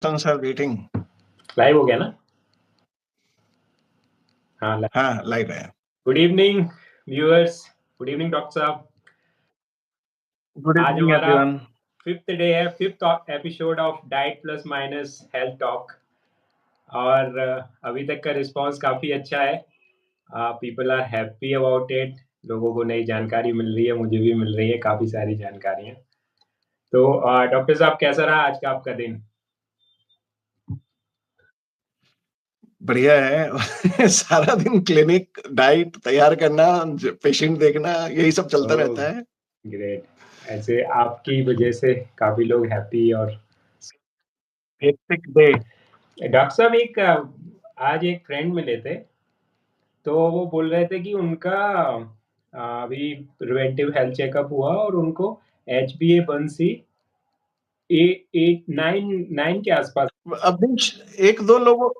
Sir meeting live हो गया ना? हाँ, हाँ लाइव है। Good evening viewers, good evening doctor साहब। गुड आज इवनिंग हमारा एवरीवन। 5th डे है, 5th episode of diet plus minus health talk. और अभी तक का रिस्पांस काफ़ी अच्छा है। People are happy about it. लोगों को नई जानकारी मिल रही है, मुझे भी मिल रही है काफ़ी सारी जानकारियाँ। तो डॉक्टर साहब, कैसा रहा आज का आपका दिन? बढ़िया है। सारा दिन क्लिनिक डाइट तैयार करना, पेशेंट देखना, यही सब चलता रहता है। ग्रेट। ऐसे आपकी वजह से काफ़ी लोग हैप्पी। और हेक्टिक डे। डॉक्टर साहब, आज एक फ्रेंड मिले थे, तो वो बोल रहे थे कि उनका अभी प्रिवेंटिव हेल्थ चेकअप हुआ और उनको HbA1c 8 9 के आसपास। अभी एक दो लोगों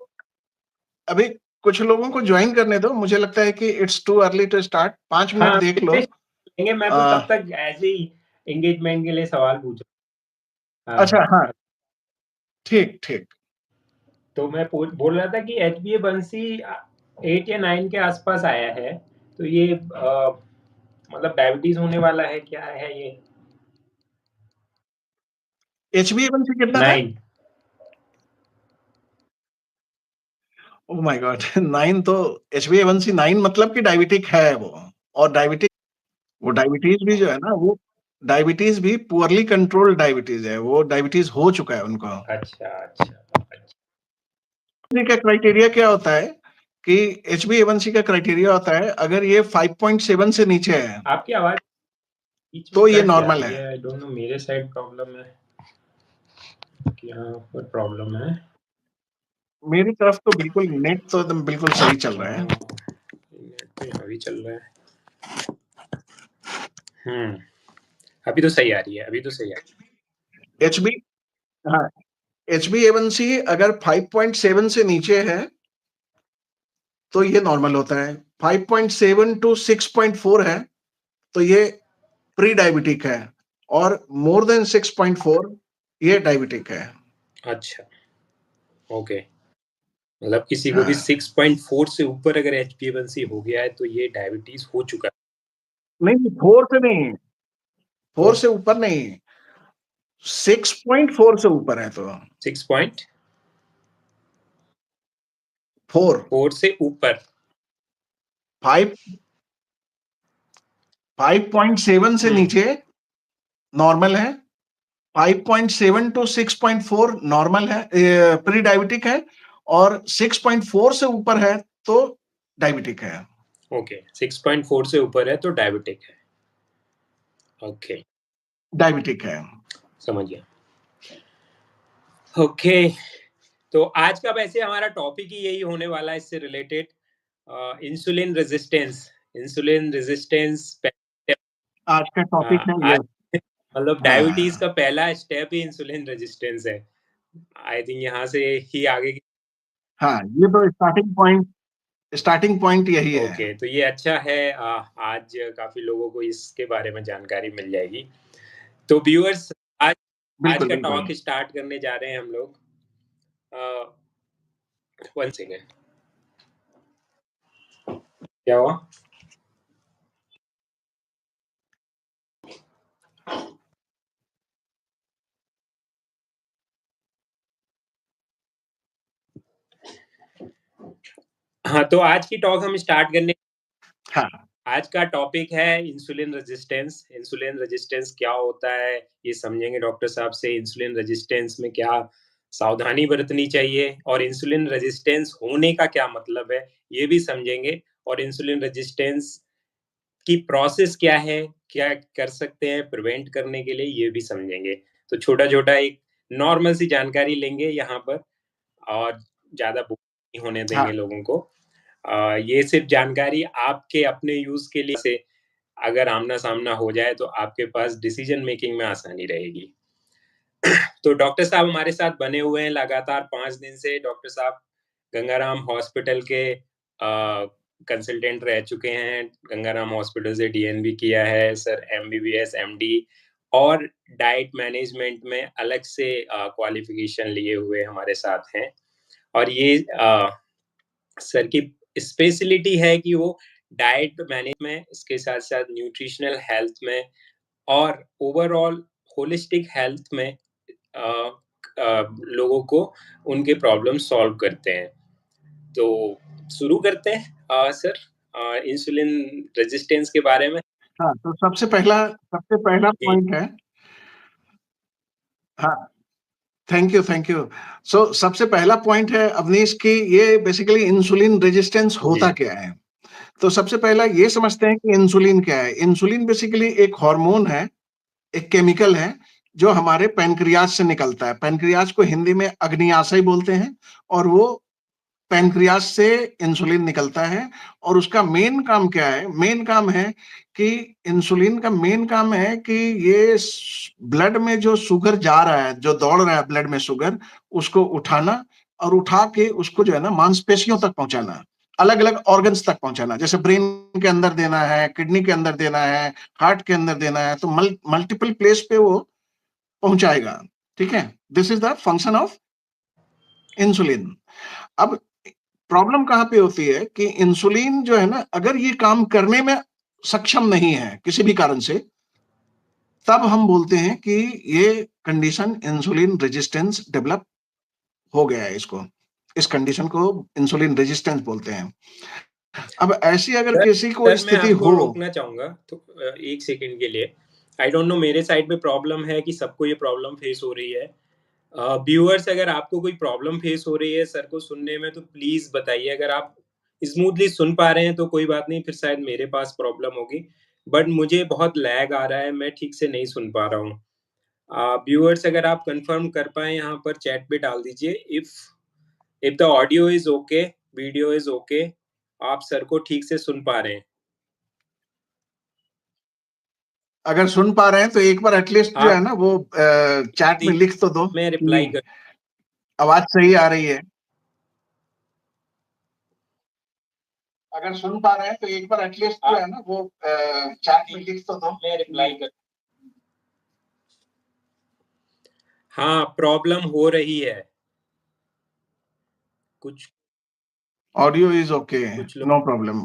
अभी कुछ लोगों को ज्वाइन करने दो। मुझे लगता है कि it's too early to start. 5 minute देख लो। मैं तो तब तक ऐसे ही एंगेजमेंट के लिए सवाल पूछा। अच्छा, हाँ, ठीक ठीक। तो मैं बोल रहा था कि HbA1c 8 या 9 के आसपास आया है, तो ये मतलब डायबिटीज होने वाला है, क्या है ये? HbA1c कितना था? 9। Oh my God. 9 तो HbA1c 9 मतलब कि डायबिटिक है वो। और डायबिटीज भी जो है ना, वो डायबिटीज भी पुअरली कंट्रोल्ड डायबिटीज है। वो डायबिटीज हो चुका है उनको। अच्छा अच्छा। का क्राइटेरिया क्या होता है कि HbA1c का क्राइटेरिया होता है, अगर ये 5.7 से नीचे है आपकी आवाज बीच में तो ये कट जा नॉर्मल रही है। है। आई डोंट नो, मेरे साइड प्रॉब्लम है कि यहाँ पर प्रॉब्लम है। मेरी तरफ तो बिल्कुल नेट तो एकदम बिल्कुल सही चल रहा है। नेट तो यहाँ भी चल रहा है। अभी तो सही आ रही है, अभी तो सही आ रही है। HB हाँ, HbA1c अगर 5.7 से नीचे है तो ये नॉर्मल होता है। 5.7 टू 6.4 है तो ये प्री डायबिटिक है। और मोर देन 6.4 ये डायबिटिक है। अच्छा, ओके। मतलब किसी को भी हाँ, 6.4 से ऊपर अगर HbA1c हो गया है तो ये डायबिटीज हो चुका नहीं, 4 से नहीं, 4 है। से ऊपर नहीं, 6.4 से ऊपर है तो 6.4 4 से ऊपर। 5 5.7 से नीचे नॉर्मल है। 5.7 टू 6.4 नॉर्मल है, प्री डायबिटिक है। और 6.4 से ऊपर है तो डायबिटिक है। ओके, 6.4 से ऊपर है तो डायबिटिक है। ओके, डायबिटिक है। समझ गया। ओके, तो आज का वैसे हमारा टॉपिक ही यही होने वाला है, इससे related insulin resistance. Insulin resistance आज का टॉपिक है ये। आज मतलब डायबिटीज हाँ का पहला स्टेप ही इंसुलिन रेजिस्टेंस है। आई थिंक यहाँ से ही आगे की। हाँ, ये तो स्टार्टिंग पॉइंट यही है। ओके, तो ये अच्छा है। आज काफी लोगों को इसके बारे में जानकारी मिल जाएगी। तो व्यूअर्स, आज आज बिल्कुल का बिल्कुल। टॉक स्टार्ट करने जा रहे हैं हम लोग। 1 सेकेंड, क्या हुआ? हाँ, तो आज की टॉक हम स्टार्ट करने। हाँ आज का टॉपिक है इंसुलिन रेजिस्टेंस। इंसुलिन रेजिस्टेंस क्या होता है ये समझेंगे डॉक्टर साहब से। इंसुलिन रेजिस्टेंस में क्या सावधानी बरतनी चाहिए और इंसुलिन रेजिस्टेंस होने का क्या मतलब है ये भी समझेंगे। और इंसुलिन रेजिस्टेंस की प्रोसेस क्या है, क्या कर सकते हैं प्रिवेंट करने के लिए, ये भी समझेंगे। तो छोटा छोटा एक नॉर्मल सी जानकारी लेंगे यहाँ पर, और ज़्यादा बोर नहीं होने देंगे हाँ लोगों को। ये सिर्फ जानकारी आपके अपने यूज के लिए से, अगर आमना सामना हो जाए तो आपके पास डिसीजन मेकिंग में आसानी रहेगी। तो डॉक्टर साहब हमारे साथ बने हुए हैं लगातार 5 दिन से। डॉक्टर साहब गंगाराम हॉस्पिटल के कंसल्टेंट रह चुके हैं। गंगाराम हॉस्पिटल से DNB किया है सर, MBBS MD और डाइट मैनेजमेंट में अलग से क्वालिफिकेशन लिए हुए हमारे साथ हैं। और ये सर की स्पेशलिटी है कि वो डाइट मैनेज में, इसके साथ-साथ न्यूट्रिशनल हेल्थ में और ओवरऑल होलिस्टिक हेल्थ में लोगों को उनके प्रॉब्लम सॉल्व करते हैं। तो शुरू करते हैं सर इंसुलिन रेजिस्टेंस के बारे में। हाँ, तो सबसे पहला जी। पॉइंट है। हाँ, थैंक यू। सो सबसे पहला पॉइंट है अवनीश की, ये बेसिकली इंसुलिन रेजिस्टेंस होता जी। क्या है? तो सबसे पहला ये समझते हैं कि इंसुलिन क्या है। इंसुलिन बेसिकली एक हार्मोन है, एक केमिकल है जो हमारे पैनक्रियाज से निकलता है। पैनक्रियाज को हिंदी में अग्न्याशय बोलते हैं और वो पैनक्रियाज से इंसुलिन निकलता है। और उसका मेन काम क्या है? मेन काम है कि इंसुलिन का मेन काम है कि ये ब्लड में जो शुगर जा रहा है, जो दौड़ रहा है ब्लड में शुगर, उसको उठाना और उठा के उसको जो है ना मांसपेशियों तक पहुंचाना, अलग अलग ऑर्गन्स तक पहुंचाना। जैसे ब्रेन के अंदर देना है, किडनी के अंदर देना है, हार्ट के अंदर देना है, तो मल्टीपल प्लेस पे वो पहुंचाएगा। ठीक है, this is the function of insulin. अब प्रॉब्लम कहाँ पे होती है कि इंसुलिन जो है ना, अगर ये काम करने में सक्षम नहीं है किसी भी कारण से, तब हम बोलते हैं कि ये कंडीशन इंसुलिन रेजिस्टेंस डेवलप हो गया है। इसको, इस कंडीशन को इंसुलिन रेजिस्टेंस बोलते हैं। अब ऐसी अगर सर किसी को सर मैं स्थिति आपको हो, रोकना चाहूँगा तो 1 सेकंड के लिए। आई डोंट नो मेरे साइड पे प्रॉब्लम है कि सबको ये प्रॉब्लम फेस हो रही है। व्यूअर्स अगर आपको कोई प्रॉब्लम फेस हो रही है सर को सुनने में तो प्लीज़ बताइए। अगर आप स्मूथली सुन पा रहे हैं तो कोई बात नहीं, फिर शायद मेरे पास प्रॉब्लम होगी। बट मुझे बहुत लैग आ रहा है, मैं ठीक से नहीं सुन पा रहा हूँ। व्यूअर्स अगर आप कंफर्म कर पाएँ यहाँ पर चैट पे डाल दीजिए if the audio is okay, video is okay, आप सर को ठीक से सुन पा रहे हैं। अगर सुन पा रहे हैं तो एक बार एटलीस्ट जो है आप ना वो चैट में लिख तो दो मैं रिप्लाई कि कर आवाज सही आ रही है। अगर सुन पा रहे हैं तो एक बार एटलीस्ट जो है ना वो चैट में लिख तो दो, मैं रिप्लाई कर हाँ, प्रॉब्लम हो रही है। कुछ ऑडियो इज ओके, कुछ लोग नो प्रॉब्लम।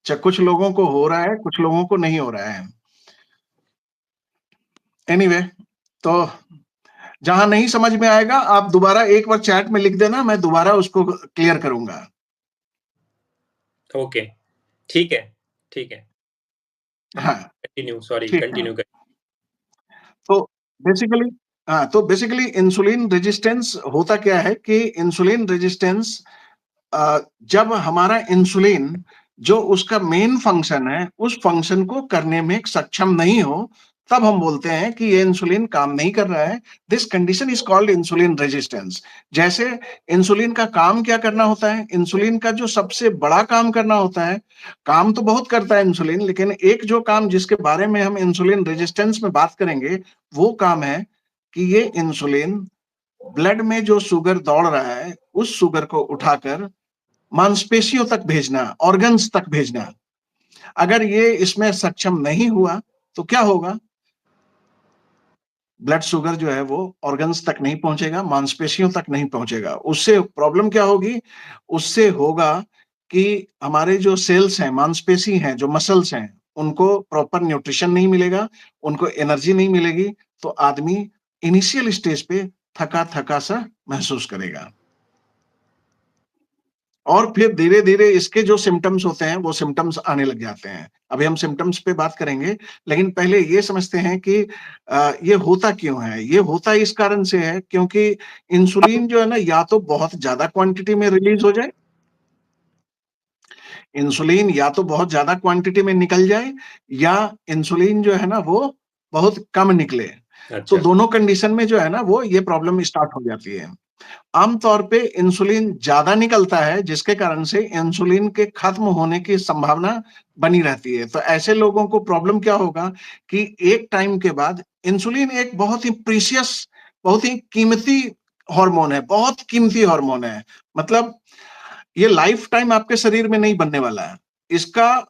कुछ लोगों को हो रहा है, कुछ लोगों को नहीं हो रहा है। एनीवे, तो जहां नहीं समझ में आएगा आप दोबारा एक बार चैट में लिख देना, मैं दोबारा उसको क्लियर करूंगा। ओके, ठीक है, ठीक है। हाँ, कंटिन्यू, सॉरी ठीक है। कंटिन्यू कर तो बेसिकली, हाँ, तो बेसिकली इंसुलिन रेजिस्टेंस होता क्या है कि इंसुलिन रेजिस्टेंस, जब हमारा इंसुलिन जो उसका मेन फंक्शन है उस फंक्शन को करने में सक्षम नहीं हो, तब हम बोलते हैं कि ये इंसुलिन काम नहीं कर रहा है। This condition is called insulin resistance. जैसे इंसुलिन का काम क्या करना होता है? इंसुलिन का जो सबसे बड़ा काम करना होता है, काम तो बहुत करता है इंसुलिन, लेकिन एक जो काम जिसके बारे में हम इंसुलिन रेजिस्टेंस में बात करेंगे, वो काम है कि ये इंसुलिन ब्लड में जो शुगर दौड़ रहा है उस शुगर को उठाकर मांसपेशियों तक भेजना, ऑर्गन्स तक भेजना। अगर ये इसमें सक्षम नहीं हुआ तो क्या होगा? ब्लड शुगर जो है वो ऑर्गन्स तक नहीं पहुंचेगा, मांसपेशियों तक नहीं पहुंचेगा। उससे प्रॉब्लम क्या होगी? उससे होगा कि हमारे जो सेल्स हैं, मांसपेशी हैं, जो मसल्स हैं, उनको प्रॉपर न्यूट्रिशन नहीं मिलेगा, उनको एनर्जी नहीं मिलेगी, तो आदमी इनिशियल स्टेज पे थका थका सा महसूस करेगा। और फिर धीरे-धीरे इसके जो सिम्पटम्स होते हैं, वो सिम्पटम्स आने लग जाते हैं। अभी हम सिम्पटम्स पे बात करेंगे, लेकिन पहले ये समझते हैं कि ये होता क्यों है? ये होता इस कारण से है क्योंकि इंसुलिन जो है ना, या तो बहुत ज़्यादा क्वांटिटी में रिलीज़ हो जाए, इंसुलिन या तो बहुत ज़्यादा क्वांटिटी में निकल जाए, या इंसुलिन जो है ना, वो बहुत कम निकले। तो अच्छा। दोनों कंडीशन में जो है ना, वो ये प्रॉब्लम स्टार्ट हो जाती है। आमतौर पे इंसुलिन ज्यादा निकलता है, जिसके कारण से इंसुलिन के खत्म होने की संभावना बनी रहती है। तो ऐसे लोगों को प्रॉब्लम क्या होगा कि एक टाइम के बाद इंसुलिन एक बहुत ही प्रीशियस, बहुत ही कीमती हार्मोन है, बहुत कीमती हार्मोन है। मतलब ये लाइफ टाइम आपके शरीर में नहीं बनने वाला है। इसका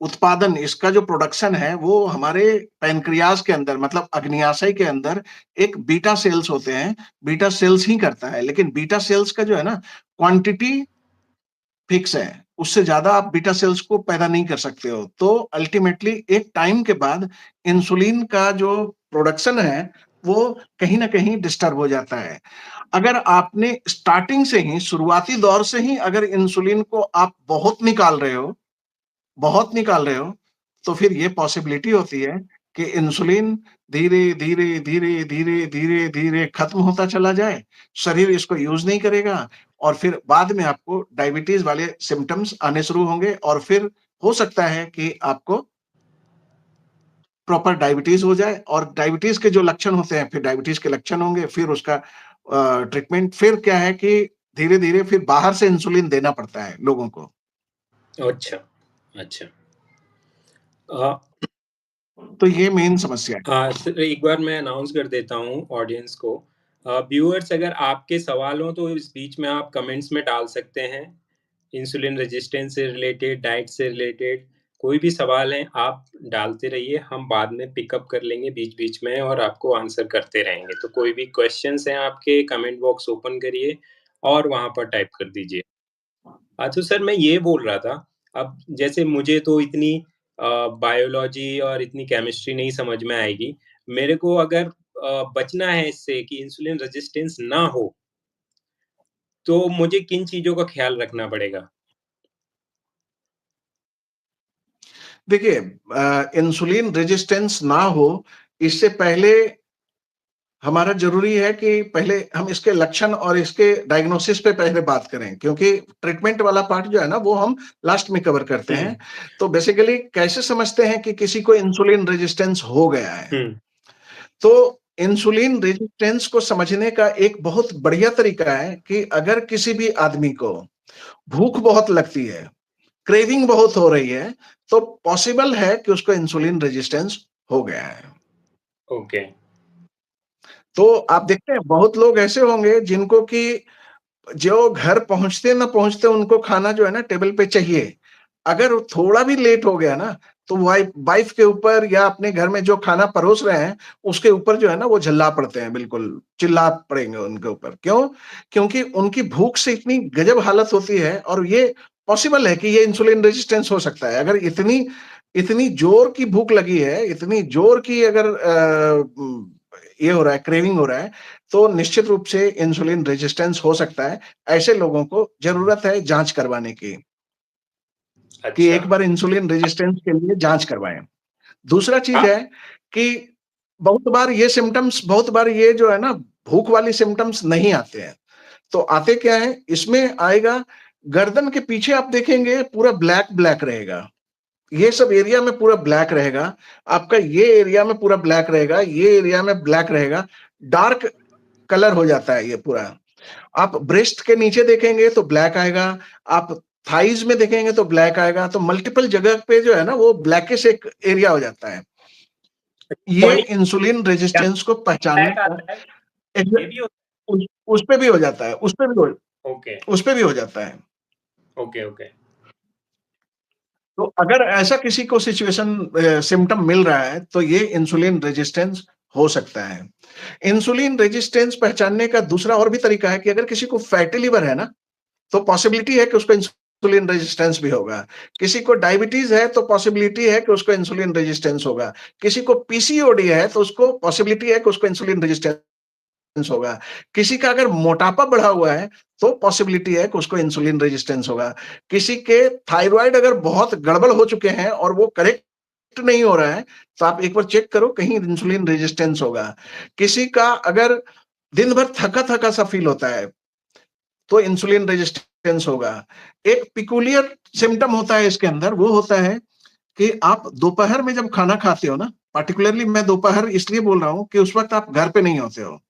उत्पादन, इसका जो प्रोडक्शन है वो हमारे पैनक्रियाज के अंदर मतलब अग्न्याशय के अंदर एक बीटा सेल्स होते हैं, बीटा सेल्स ही करता है। लेकिन बीटा सेल्स का जो है ना क्वांटिटी फिक्स है, उससे ज्यादा आप बीटा सेल्स को पैदा नहीं कर सकते हो। तो अल्टीमेटली एक टाइम के बाद इंसुलिन का जो प्रोडक्शन है वो कहीं ना कहीं डिस्टर्ब हो जाता है। अगर आपने स्टार्टिंग से ही शुरुआती दौर से ही अगर इंसुलिन को आप बहुत निकाल रहे हो, तो फिर ये पॉसिबिलिटी होती है कि इंसुलिन धीरे धीरे धीरे धीरे धीरे धीरे खत्म होता चला जाए, शरीर इसको यूज नहीं करेगा और फिर बाद में आपको डायबिटीज वाले सिम्टम्स आने शुरू होंगे और फिर हो सकता है कि आपको प्रॉपर डायबिटीज हो जाए और डायबिटीज के जो लक्षण होते हैं फिर डायबिटीज के लक्षण होंगे, फिर उसका ट्रीटमेंट फिर क्या है कि धीरे धीरे फिर बाहर से इंसुलिन देना पड़ता है लोगों को। अच्छा, अच्छा। तो ये मेन समस्या है। सर एक बार मैं अनाउंस कर देता हूँ ऑडियंस को। व्यूअर्स अगर आपके सवाल हो तो इस बीच में आप कमेंट्स में डाल सकते हैं। इंसुलिन रेजिस्टेंस से रिलेटेड, डाइट से रिलेटेड कोई भी सवाल है आप डालते रहिए, हम बाद में पिकअप कर लेंगे बीच-बीच में और आपको आंसर करते रहेंगे। तो कोई भी क्वेश्चंस हैं आपके कमेंट बॉक्स ओपन करिए और वहाँ पर टाइप कर दीजिए। अच्छा सर मैं ये बोल रहा था, अब जैसे मुझे तो इतनी बायोलॉजी और इतनी केमिस्ट्री नहीं समझ में आएगी। मेरे को अगर बचना है इससे कि इंसुलिन रेजिस्टेंस ना हो, तो मुझे किन चीज़ों का ख़्याल रखना पड़ेगा? देखिए इंसुलिन रेजिस्टेंस ना हो इससे पहले हमारा जरूरी है कि पहले हम इसके लक्षण और इसके डायग्नोसिस पे पहले बात करें, क्योंकि ट्रीटमेंट वाला पार्ट जो है ना वो हम लास्ट में कवर करते हैं। तो बेसिकली कैसे समझते हैं कि किसी को इंसुलिन रेजिस्टेंस हो गया है? तो इंसुलिन रेजिस्टेंस को समझने का एक बहुत बढ़िया तरीका है कि अगर किसी भी आदमी को भूख बहुत लगती है, क्रेविंग बहुत हो रही है, तो पॉसिबल है कि उसको इंसुलिन रेजिस्टेंस हो गया है। ओके। तो आप देखते हैं बहुत लोग ऐसे होंगे जिनको कि जो घर पहुंचते ना पहुंचते उनको खाना जो है ना टेबल पे चाहिए। अगर थोड़ा भी लेट हो गया ना तो वाइफ के ऊपर या अपने घर में जो खाना परोस रहे हैं उसके ऊपर जो है ना वो झल्ला पड़ते हैं, बिल्कुल चिल्ला पड़ेंगे उनके ऊपर। क्यों? क्योंकि उनकी भूख से इतनी गजब हालत होती है और ये पॉसिबल है कि ये इंसुलिन रेजिस्टेंस हो सकता है। अगर इतनी इतनी जोर की भूख लगी है, इतनी जोर की अगर ये हो रहा है, क्रेविंग हो रहा है, तो निश्चित रूप से इंसुलिन रेजिस्टेंस हो सकता है। ऐसे लोगों को जरूरत है जांच करवाने की, कि अच्छा। एक बार इंसुलिन रेजिस्टेंस के लिए जांच करवाएं। दूसरा चीज है कि बहुत बार ये जो है ना भूख वाली सिम्टम्स नहीं आते हैं। तो आते क्या है, इसमें आएगा गर्दन के पीछे आप देखेंगे पूरा ब्लैक ब्लैक रहेगा। ये सब एरिया में पूरा ब्लैक रहेगा। आपका ये एरिया में पूरा ब्लैक रहेगा, ये एरिया में ब्लैक रहेगा। डार्क कलर हो जाता है ये पूरा। आप ब्रेस्ट के नीचे देखेंगे तो ब्लैक आएगा, आप थाइज में देखेंगे तो ब्लैक आएगा। तो मल्टीपल जगह पे जो है ना वो ब्लैकिश एक एरिया हो जाता है। ये पॉइंट इंसुलिन रेजिस्टेंस को पहचानने ब्लैक का आता है, ये भी होता उस पे भी हो जाता है, है? ओके, उस पे भी हो जाता है। Okay, okay. तो अगर ऐसा किसी को सिचुएशन सिम्टम मिल रहा है तो ये इंसुलिन रेजिस्टेंस हो सकता है। इंसुलिन रेजिस्टेंस पहचानने का दूसरा और भी तरीका है कि अगर किसी को फैटी लिवर है ना तो पॉसिबिलिटी है कि उसको इंसुलिन रेजिस्टेंस भी होगा। किसी को डायबिटीज है तो पॉसिबिलिटी है कि उसको इंसुलिन रेजिस्टेंस होगा। किसी को पीसीओडी है तो उसको पॉसिबिलिटी है कि उसको इंसुलिन रेजिस्टेंस होगा। किसी का अगर मोटापा बढ़ा हुआ है तो पॉसिबिलिटी है कि उसको इंसुलिन रेजिस्टेंस होगा। किसी के थायराइड अगर बहुत गड़बड़ हो चुके हैं और वो करेक्ट नहीं हो रहा है तो आप एक बार चेक करो, कहीं इंसुलिन रेजिस्टेंस होगा। किसी का अगर दिन भर थका थका सा फील होता है तो इंसुलिन रेजिस्टेंस होगा। एक पिकुलियर सिम्टम होता है इसके अंदर, वो होता है कि आप दोपहर में जब खाना खाते हो ना, पार्टिकुलरली मैं दोपहर इसलिए बोल रहा हूँ कि उस वक्त आप घर पे नहीं होते हो,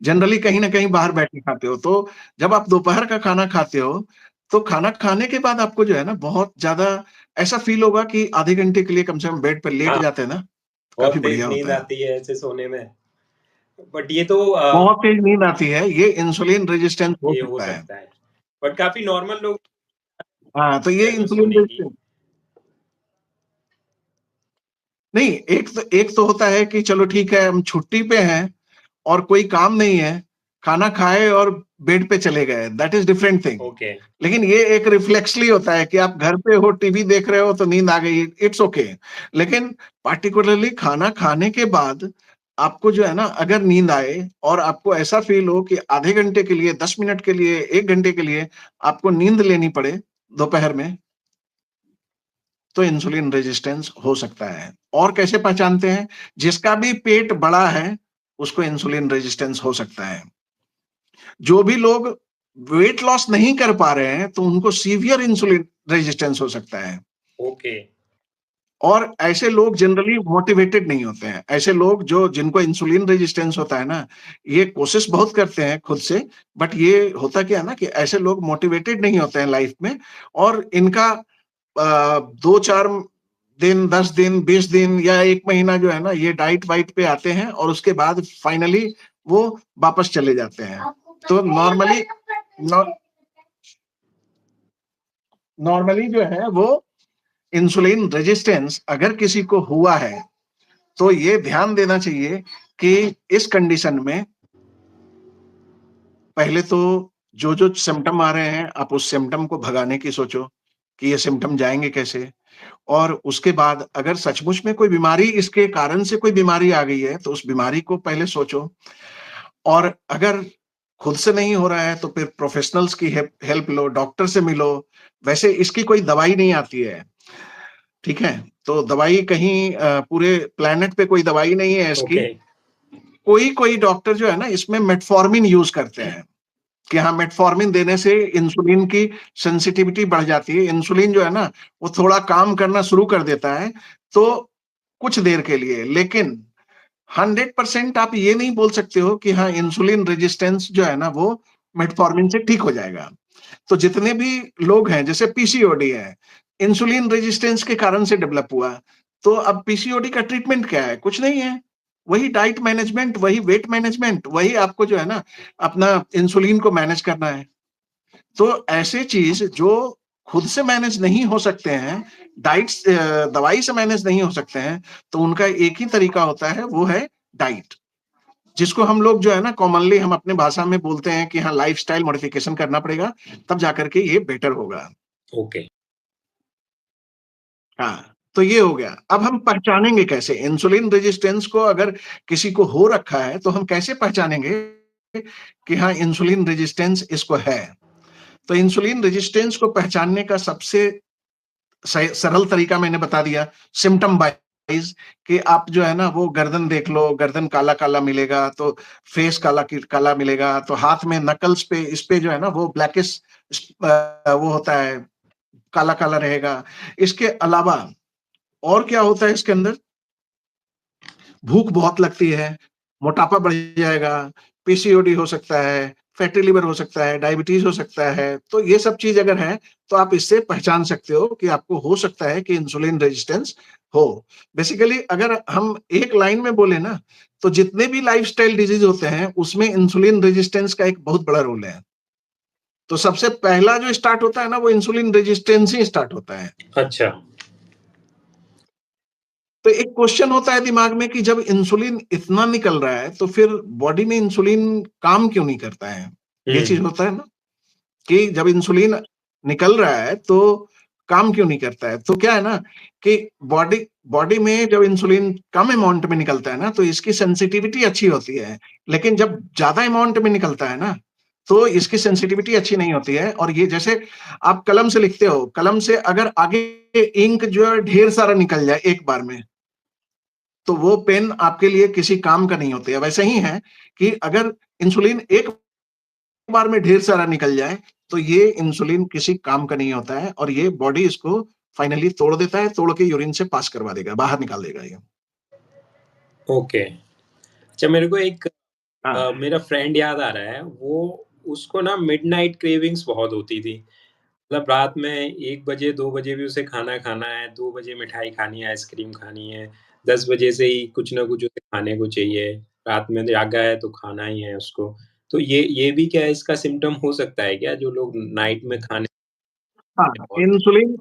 जनरली कहीं ना कहीं बाहर बैठ के खाते हो। तो जब आप दोपहर का खाना खाते हो तो खाना खाने के बाद आपको जो है ना बहुत ज्यादा ऐसा फील होगा कि आधे घंटे के लिए कम से कम बेड पर लेट हाँ, जाते हैं ना, बहुत काफी तेज बढ़िया नींद होता है। आती है ऐसे सोने में। बट ये तो बहुत तेज नींद आती है, ये इंसुलिन रेजिस्टेंस हो ये हो सकता है। सकता है। बट काफ़ी नॉर्मल लोग हाँ, तो ये है तो इंसुलिन सोने की। रेजिस्टेंस नहीं, एक तो होता है कि चलो ठीक है, हम छुट्टी पे हैं और कोई काम नहीं है, खाना खाए और बेड पे चले गए, that is different thing. Okay, लेकिन ये एक रिफ्लेक्सली होता है कि आप घर पे हो, टीवी देख रहे हो तो नींद आ गई, इट्स ओके। लेकिन पार्टिकुलरली खाना खाने के बाद आपको जो है ना, अगर नींद आए और आपको ऐसा फ़ील हो कि आधे घंटे के लिए, 10 मिनट के लिए, 1 घंटे के लिए आपको नींद लेनी पड़े दोपहर में, तो इंसुलिन रेजिस्टेंस हो सकता है। और कैसे पहचानते हैं? जिसका भी पेट बड़ा है, उसको इंसुलिन रेजिस्टेंस हो सकता है। जो भी लोग वेट लॉस नहीं कर पा रहे हैं, तो उनको सीवियर इंसुलिन रेजिस्टेंस हो सकता है। ओके, और ऐसे लोग जनरली मोटिवेटेड नहीं होते हैं। ऐसे लोग जो जिनको इंसुलिन रेजिस्टेंस होता है ना, ये कोशिश बहुत करते हैं खुद से, बट ये होता क्या है ना कि ऐसे लोग मोटिवेटेड नहीं होते हैं लाइफ में और इनका 2-4 दिन, 10 दिन, 20 दिन या 1 महीना जो है ना, ये डाइट-वाइट पे आते हैं और उसके बाद फाइनली वो वापस चले जाते हैं। तो नॉ नॉर्मली जो है वो इंसुलिन रेजिस्टेंस अगर किसी को हुआ है, तो ये ध्यान देना चाहिए कि इस कंडीशन में पहले तो जो सिम्पटम आ रहे हैं, आप उस सिम्पटम को भगाने की सोचो कि ये सिम्पटम जाएँगे कैसे? और उसके बाद अगर सचमुच में कोई बीमारी इसके कारण से कोई बीमारी आ गई है, तो उस बीमारी को पहले सोचो और अगर खुद से नहीं हो रहा है, तो फिर प्रोफ़ेशनल्स की हेल्प लो, डॉक्टर से मिलो। वैसे इसकी कोई दवाई नहीं आती है, ठीक है? तो दवाई कहीं पूरे प्लैनेट पे कोई दवाई नहीं है इसकी। ओके, कोई-कोई डॉक्टर जो है ना, इसमें मेटफॉर्मिन यूज़ करते हैं कि हाँ, मेटफॉर्मिन देने से इंसुलिन की सेंसिटिविटी बढ़ जाती है। इंसुलिन जो है ना, वो थोड़ा काम करना शुरू कर देता है, तो कुछ देर के लिए, लेकिन 100% आप ये नहीं बोल सकते हो कि हाँ, इंसुलिन रेजिस्टेंस जो है ना, वो मेटफॉर्मिन से ठीक हो जाएगा। तो जितने भी लोग हैं, जैसे पीसीओडी है, इंसुलिन रेजिस्टेंस के कारण से डेवलप हुआ। तो अब पीसीओडी का ट्रीटमेंट क्या है? कुछ नहीं है। वही डाइट मैनेजमेंट, वही वेट मैनेजमेंट, वही आपको जो है ना, अपना इंसुलिन को मैनेज करना है। तो ऐसे चीज़ जो खुद से मैनेज नहीं हो सकते हैं, दवाई से मैनेज नहीं हो सकते हैं, तो उनका एक ही तरीका होता है, वो है डाइट। जिसको हम लोग जो है ना कॉमनली हम अपने भाषा में बोलते हैं कि हाँ, लाइफ़स्टाइल मॉडिफ़िकेशन करना पड़ेगा, तब जाकर के ये बेटर होगा। ओके, हाँ, तो ये हो गया। अब हम पहचानेंगे कैसे? इंसुलिन रेज़िस्टेंस को अगर किसी को हो रखा है, तो हम कैसे पहचानेंगे कि हाँ, इंसुलिन रेज़िस्टेंस इसको है? तो इंसुलिन रेज़िस्टेंस को पहचानने का सबसे सरल तरीका मैंने बता दिया, सिम्पटम वाइज़ कि आप जो है ना वो गर्दन देख लो, गर्दन काला-काला मिलेगा, तो फेस काला मिलेगा, तो हाथ में नकल्स पे इस पे जो है ना वो ब्लैकिश वो होता है, काला-काला रहेगा। इसके अलावा और क्या होता है इसके अंदर? भूख बहुत लगती है, मोटापा बढ़ जाएगा, पीसीओडी हो सकता है, फैटी लिवर हो सकता है, डायबिटीज़ हो सकता है। तो ये सब चीज़ अगर है, तो आप इससे पहचान सकते हो कि आपको हो सकता है कि इंसुलिन रेजिस्टेंस हो। बेसिकली अगर हम एक लाइन में बोले ना, तो जितने भी लाइफ़स्टाइल डिज़ीज़ होते हैं, उसमें इंसुलिन रेजिस्टेंस का एक बहुत बड़ा रोल है। तो सबसे पहला जो स्टार्ट होता है ना, वो इंसुलिन रेजिस्टेंस ही स्टार्ट होता है। अच्छा, तो एक क्वेश्चन होता है दिमाग में कि जब इंसुलिन इतना निकल रहा है, तो फिर बॉडी में इंसुलिन काम क्यों नहीं करता है? ये चीज़ हुँ, होता है ना कि जब इंसुलिन निकल रहा है, तो काम क्यों नहीं करता है? तो क्या है ना कि बॉडी बॉडी में जब इंसुलिन कम अमाउंट में निकलता है ना, तो इसकी सेंसिटिविटी अच्छी होती है। लेकिन जब ज़्यादा अमाउंट में निकलता है ना, तो इसकी सेंसिटिविटी अच्छी नहीं होती है और ये जैसे आप कलम से लिखते हो, कलम से अगर आगे इंक जो है ढेर सारा निकल जाए एक बार में, तो वो पेन आपके लिए किसी काम का नहीं होती है। वैसे ही है कि अगर इंसुलिन एक बार में ढेर सारा निकल जाए, तो ये इंसुलिन किसी काम का नहीं होता है और ये बॉडी इसको फाइनली तोड़ देता है, तोड़ के यूरिन से पास करवा देगा, बाहर निकाल देगा ये। ओके। अच्छा मेरे को एक हाँ, मेरा फ्रेंड याद आ रहा है, वो उसको ना मिडनाइट क्रेविंग्स बहुत होती थी। मतलब रात में 1 बजे, 2 बजे भी उसे खाना खाना है, 2 बजे मिठाई खानी है, आइसक्रीम खानी है, 10 बजे से ही कुछ ना कुछ उसे खाने को चाहिए। रात में जागा है तो खाना ही है उसको। तो ये भी क्या इसका सिम्पटम हो सकता है क्या? जो लोग नाइट में खाने हाँ, बहुत इंसुलिन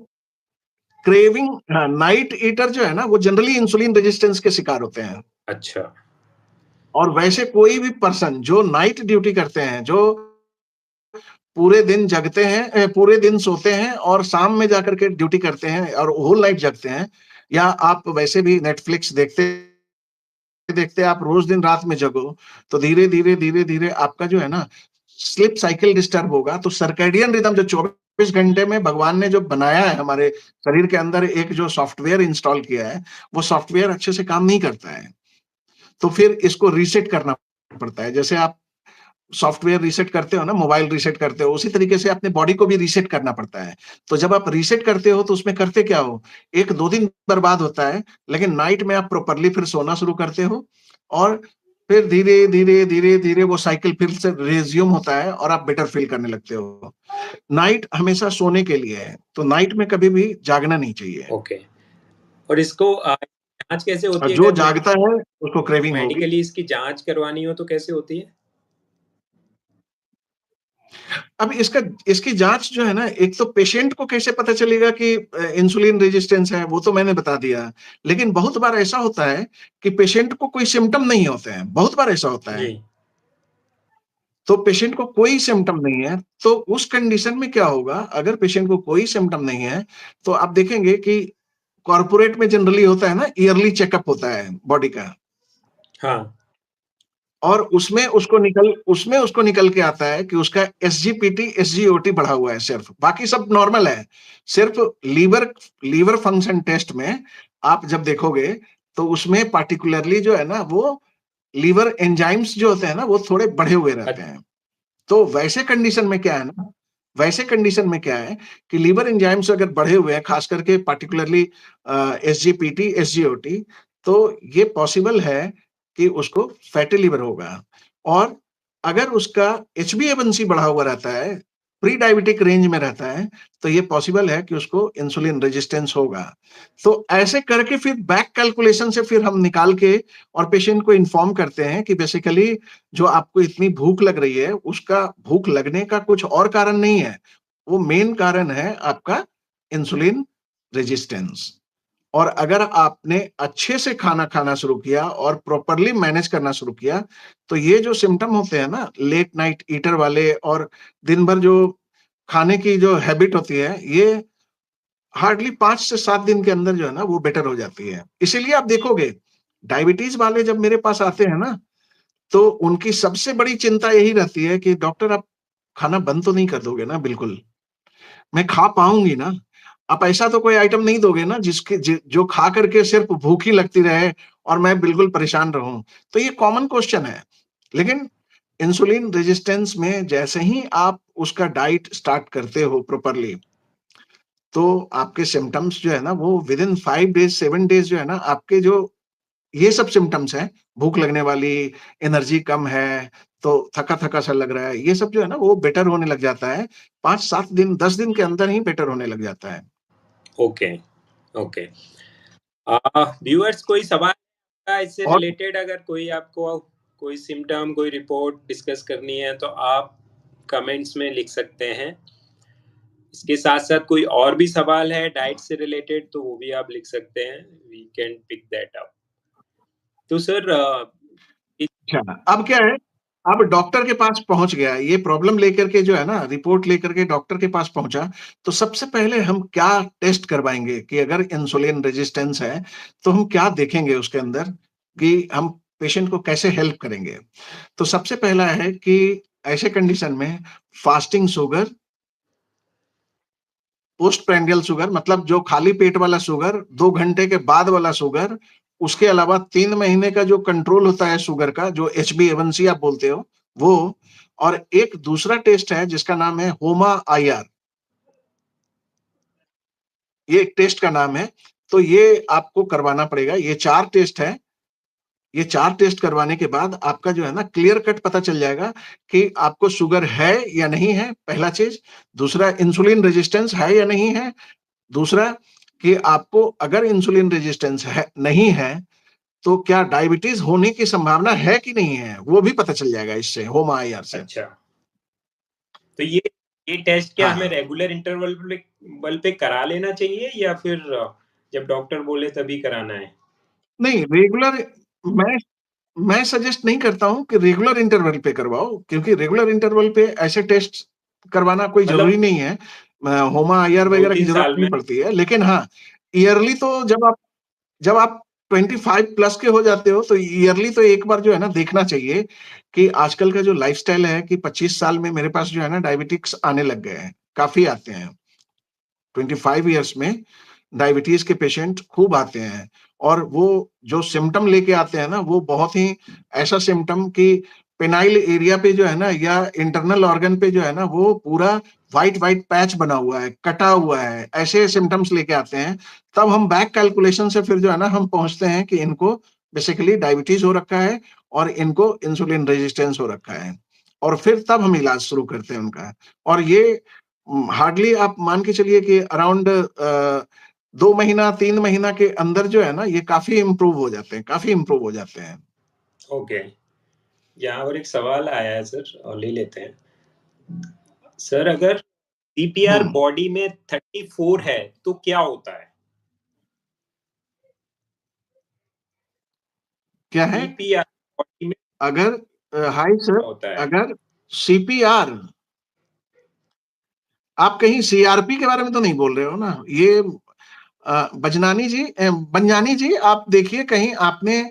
क्रेविंग, नाइट ईटर जो है ना वो जनरली इंसुलिन रेजिस्टेंस के शिकार होते हैं। अच्छा। और वैसे कोई भी पर्सन जो नाइट ड्यूटी करते हैं, जो पूरे दिन जगते हैं, पूरे दिन सोते हैं और शाम में जाकर के ड्यूटी करते हैं और होल नाइट जगते हैं, या आप वैसे भी नेटफ्लिक्स देखते देखते आप रोज दिन रात में जगो, तो धीरे धीरे धीरे धीरे आपका जो है ना स्लीप साइकिल डिस्टर्ब होगा। तो सर्कैडियन रिदम जो 24 घंटे में भगवान ने जो बनाया है हमारे शरीर के अंदर, एक जो सॉफ्टवेयर इंस्टॉल किया है, वो सॉफ्टवेयर अच्छे से काम नहीं करता है। तो फिर इसको रीसेट करना पड़ता है। जैसे आप सॉफ्टवेयर रीसेट करते हो ना, मोबाइल रीसेट करते हो, उसी तरीके से अपने बॉडी को भी रीसेट करना पड़ता है। तो जब आप रीसेट करते हो तो उसमें करते क्या हो, 1-2 दिन बर्बाद होता है, लेकिन नाइट में आप प्रॉपर्ली फिर सोना शुरू करते हो और फिर धीरे, धीरे, धीरे, धीरे वो साइकिल फिर से रिज़्यूम होता है और आप बेटर फील करने लगते हो। नाइट हमेशा सोने के लिए है, तो नाइट में कभी भी जागना नहीं चाहिए। ओके। और इसको जाँच कैसे और होती है? जो अगर जागता है उसको क्रेविंग होगी। मेडिकली इसकी जाँच करवानी हो तो कैसे होती है? अब इसकी जाँच जो है ना, एक तो पेशेंट को कैसे पता चलेगा कि इंसुलिन रेजिस्टेंस है, वो तो मैंने बता दिया। लेकिन बहुत बार ऐसा होता है कि पेशेंट को कोई सिम्पटम नहीं होते हैं, बहुत बार ऐसा होता है। जी। तो पेशेंट को कोई सिम्पटम नहीं है, तो उस कंडीशन में क्या होगा, अगर पेशेंट को कोई सिम्पटम नहीं है, तो आप देखेंगे कि कॉर्पोरेट में जनरली होता है ना, ईयरली चेकअप होता है बॉडी का। हाँ। और उसमें उसको निकल के आता है कि उसका एसजीपीटी, एसजीओटी बढ़ा हुआ है सिर्फ, बाकी सब नॉर्मल है। सिर्फ लीवर फंक्शन टेस्ट में आप जब देखोगे, तो उसमें पार्टिकुलरली जो है ना, वो लीवर एंजाइम्स जो होते हैं ना, वो थोड़े बढ़े हुए रहते हैं। तो वैसे कंडीशन में क्या है ना, वैसे कंडीशन में क्या है कि लीवर एंजाइम्स अगर बढ़े हुए हैं, खास करके पार्टिकुलरली एसजीपीटी, एसजीओटी, तो ये पॉसिबल है कि उसको फैटी लिवर होगा। और अगर उसका एचबीएवंसी बढ़ा हुआ रहता है, प्री डायबिटिक रेंज में रहता है, तो ये पॉसिबल है कि उसको इंसुलिन रेजिस्टेंस होगा। तो ऐसे करके फिर बैक कैलकुलेशन से फिर हम निकाल के और पेशेंट को इन्फॉर्म करते हैं कि बेसिकली जो आपको इतनी भूख लग रही है, उसका भूख लगने का कुछ और कारण नहीं है। वो मेन कारण है आपका इंसुलिन रेजिस्टेंस। और अगर आपने अच्छे से खाना खाना शुरू किया और प्रॉपरली मैनेज करना शुरू किया, तो ये जो सिम्पटम होते हैं ना, लेट नाइट ईटर वाले और दिन भर जो खाने की जो हैबिट होती है, ये हार्डली 5 से 7 दिन के अंदर जो है ना, वो बेटर हो जाती है। इसीलिए आप देखोगे, डायबिटीज़ वाले जब मेरे पास आते हैं ना, तो उनकी सबसे बड़ी चिंता यही रहती है कि डॉक्टर आप खाना बंद तो नहीं कर दोगे ना बिल्कुल? मैं खा पाऊँगी ना? आप ऐसा तो कोई आइटम नहीं दोगे ना जिसके जो खा करके सिर्फ़ भूख ही लगती रहे और मैं बिल्कुल परेशान रहूँ? तो ये कॉमन क्वेश्चन है। लेकिन इंसुलिन रेजिस्टेंस में जैसे ही आप उसका डाइट स्टार्ट करते हो प्रॉपरली, तो आपके सिम्पटम्स जो है ना, वो विदिन 5 डेज़, 7 डेज़ जो है ना, आपके जो ये सब सिम्पटम्स हैं, भूख लगने वाली, एनर्जी कम है, तो थका-थका सा लग रहा है, ये सब जो है ना वो बेटर होने लग जाता है। 5-7 दिन, 10 दिन के अंदर ही बेटर होने लग जाता है। Okay, okay. व्यूअर्स कोई सवाल है इससे और रिलेटेड? अगर कोई आपको कोई सिम्पटम, कोई रिपोर्ट डिस्कस करनी है तो आप कमेंट्स में लिख सकते हैं। इसके साथ-साथ कोई और भी सवाल है डाइट से रिलेटेड तो वो भी आप लिख सकते हैं। We can pick that up. तो सर अच्छा, अब क्या है, अब डॉक्टर के पास पहुँच गया, ये प्रॉब्लम लेकर के जो है ना, रिपोर्ट लेकर के डॉक्टर के पास पहुँचा, तो सबसे पहले हम क्या टेस्ट करवाएँगे कि अगर इंसुलिन रेजिस्टेंस है, तो हम क्या देखेंगे उसके अंदर कि हम पेशेंट को कैसे हेल्प करेंगे। तो सबसे पहला है कि ऐसे कंडीशन में fasting sugar, post prandial sugar मतलब जो खाली पेट वाला शुगर, 2 घंटे के बाद वाला शुगर, उसके अलावा 3 महीने का जो कंट्रोल होता है शुगर का, जो HbA1c आप बोलते हो, वो। और एक दूसरा टेस्ट है जिसका नाम है HOMA-IR, ये एक टेस्ट का नाम है। तो ये आपको करवाना पड़ेगा, ये 4 टेस्ट है। ये 4 टेस्ट करवाने के बाद आपका जो है ना क्लियर कट पता चल जाएगा कि आपको शुगर है या नहीं है, पहला चीज़। दूसरा, इंसुलिन रेजिस्टेंस है या नहीं है। दूसरा, कि आपको अगर इंसुलिन रेजिस्टेंस है नहीं है, तो क्या डायबिटीज़ होने की संभावना है कि नहीं है, वो भी पता चल जाएगा इससे, HOMA-IR से। अच्छा। तो ये ये टेस्ट क्या हमें हाँ। रेगुलर इंटरवल पे करा लेना चाहिए या फिर जब डॉक्टर बोले तभी कराना है? नहीं, रेगुलर मैं मैं सजेस्ट नहीं करता हूँ कि रेगुलर इंटरवल पे करवाओ, क्योंकि रेगुलर इंटरवल पे ऐसे टेस्ट करवाना कोई ज़रूरी मतलब नहीं है। होमा, आईआर वगैरह की 2-3 ज़रूरत साल नहीं में? पड़ती है। लेकिन हाँ, ईयरली तो जब आप 25 प्लस के हो जाते हो, तो ईयरली तो एक बार जो है ना देखना चाहिए कि आजकल का जो लाइफ़स्टाइल है कि 25 साल में मेरे पास जो है ना डायबिटिक्स आने लग गए हैं, काफ़ी आते हैं। 25 इयर्स में डायबिटीज़ के पेशेंट खूब आते हैं और वो जो सिम्पटम लेके आते हैं ना, वो बहुत ही ऐसा सिम्पटम कि पेनाइल एरिया पे जो है ना या इंटरनल ऑर्गन पे जो है ना, वो पूरा व्हाइट-व्हाइट पैच बना हुआ है, कटा हुआ है, ऐसे सिम्पटम्स लेके आते हैं। तब हम बैक कैलकुलेशन से फिर जो है ना, हम पहुँचते हैं कि इनको बेसिकली डायबिटीज़ हो रखा है और इनको इंसुलिन रेजिस्टेंस हो रखा है। और फिर तब हम इलाज शुरू करते हैं उनका। और ये हार्डली आप मान के चलिए कि अराउंड 2 महीना, 3 महीना के अंदर जो है ना, ये काफ़ी इम्प्रूव हो जाते हैं, काफ़ी इम्प्रूव हो जाते हैं। ओके। यहाँ पर एक सवाल आया है सर और ले लेते हैं। सर अगर सीपीआर हुँ, बॉडी में 34 है तो क्या होता है? क्या है? सीपीआर बॉडी में अगर हाय सर, क्या होता है? अगर सीपीआर, आप कहीं सीआरपी के बारे में तो नहीं बोल रहे हो ना? ये बंजानी जी, आप देखिए कहीं आपने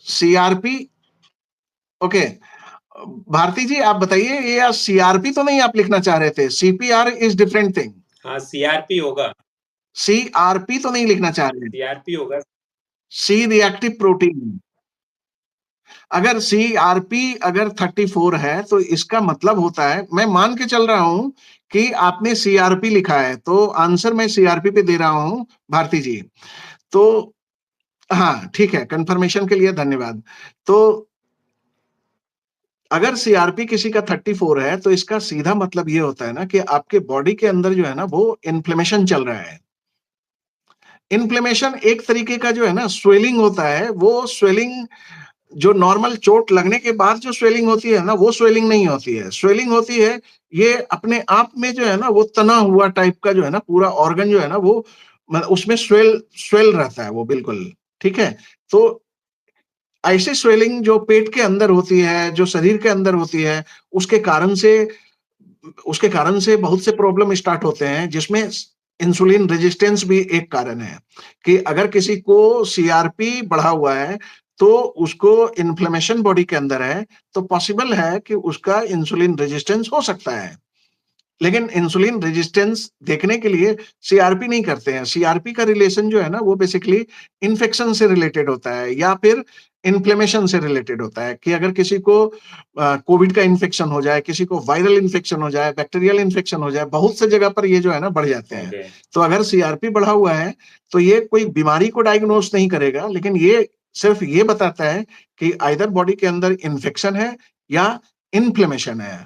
सीआरपी, ओके। भारती जी आप बताइए, ये या सीआरपी तो नहीं आप लिखना चाह रहे थे? CPR is different thing. हाँ, सीआरपी होगा। सीआरपी तो नहीं लिखना चाह रहे हैं। सीआरपी होगा। C reactive protein. अगर सीआरपी अगर 34 है तो इसका मतलब होता है, मैं मान के चल रहा हूं कि आपने सीआरपी लिखा है, तो आंसर मैं सीआरपी पे दे रहा हूं भारती जी। तो हाँ, ठीक है, कंफर्मेशन के लिए धन्यवाद। तो अगर सीआरपी किसी का 34 है तो इसका सीधा मतलब ये होता है ना कि आपके बॉडी के अंदर जो है ना वो इन्फ्लेमेशन चल रहा है। इन्फ्लेमेशन एक तरीके का जो है ना स्वेलिंग होता है, वो स्वेलिंग जो नॉर्मल चोट लगने के बाद जो स्वेलिंग होती है ना, वो स्वेलिंग नहीं होती है। स्वेलिंग होती है, ये अपने आप में जो है ना, वो तना हुआ टाइप का जो है ना, पूरा ऑर्गन जो है ना, वो उसमें स्वेल स्वेल रहता है वो बिल्कुल, ठीक है? तो ऐसी स्वेलिंग जो पेट के अंदर होती है, जो शरीर के अंदर होती है, उसके कारण से उसके कारण से बहुत से प्रॉब्लम स्टार्ट होते हैं, जिसमें इंसुलिन रेजिस्टेंस भी एक कारण है कि अगर किसी को सीआरपी बढ़ा हुआ है, तो उसको इन्फ्लेमेशन बॉडी के अंदर है, तो पॉसिबल है कि उसका इंसुलिन रेजिस्टेंस हो सकता है। लेकिन इंसुलिन रेजिस्टेंस देखने के लिए सीआरपी नहीं करते हैं। सीआरपी का रिलेशन जो है ना, वो बेसिकली इन्फेक्शन से रिलेटेड होता है या फिर इन्फ्लेमेशन से रिलेटेड होता है कि अगर किसी को कोविड का इन्फेक्शन हो जाए, किसी को वायरल इन्फेक्शन हो जाए, बैक्टीरियल इन्फेक्शन हो जाए, बहुत से जगह पर ये जो है ना बढ़ जाते हैं। ओके। तो अगर सीआरपी बढ़ा हुआ है, तो ये कोई बीमारी को डायग्नोस नहीं करेगा, लेकिन ये सिर्फ ये बताता है कि आइदर बॉडी के अंदर इन्फेक्शन है या इन्फ्लेमेशन है।